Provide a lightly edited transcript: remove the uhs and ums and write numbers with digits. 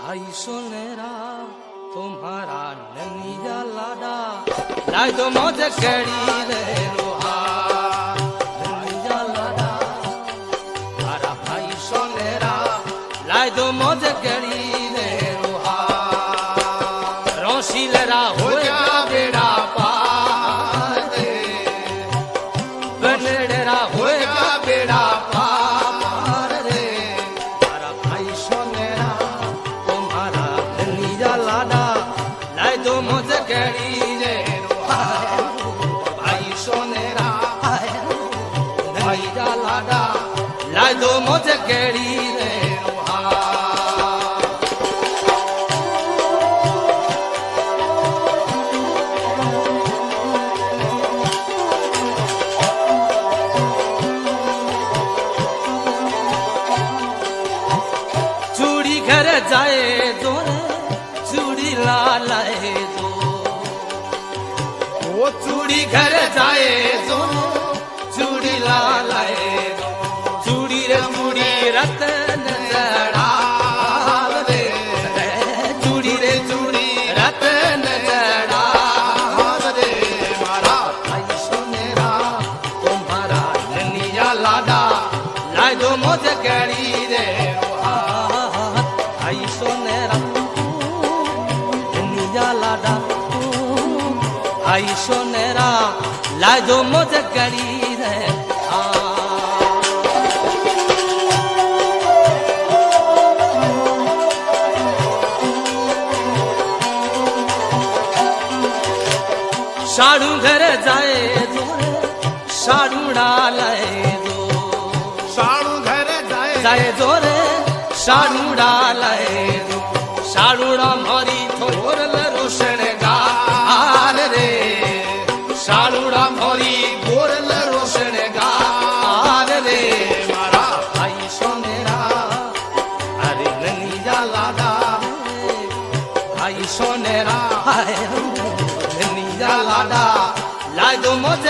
भाई सोनेरा तुम्हारा ननिया लाडा लाई दो मौज कड़ी रे रोहा ननिया लाडा हमारा भाई सोनेरा लाई दो मौज कड़ी रे रोहा रोशी लरा होया बेड़ा पार दे बनडेरा होया बेड़ा पार रे हमारा भाई सोनेरा तुम्हारा ननिया लाडा लाई दो मौज कड़ी रे रोहा भाई सोनेरा ननिया लाडा लाई दो मौज कड़ी रे रोहा चूड़ी घर जाए दो चूड़ी लाए दो वो चूड़ी घर जाए दो चूड़ी लाए दो चूड़ी रे चूड़ी रतन जड़ा रे चूड़ी रे चूड़ी रतन जड़ा रे मारा भाई सोनेरा तुम्हारा ननिया लाडा लाई दो मौज कड़ी रे भाई सोनेरा ननिया लाडा भाई सोनेरा लाई दो मौज कड़ी रे साड़ू घर जाए दो साड़ू डाले दो साड़ू घर जाए दो रे साड़ू डाले दो साड़ूड़ा मारी थोर रोशन गार रे साड़ूड़ा मारी गोरल रोशन गार रे मारा भाई सोनेरा अरे ननिया लाडा भाई सोनेरा ननिया लाडा लाई दो मौज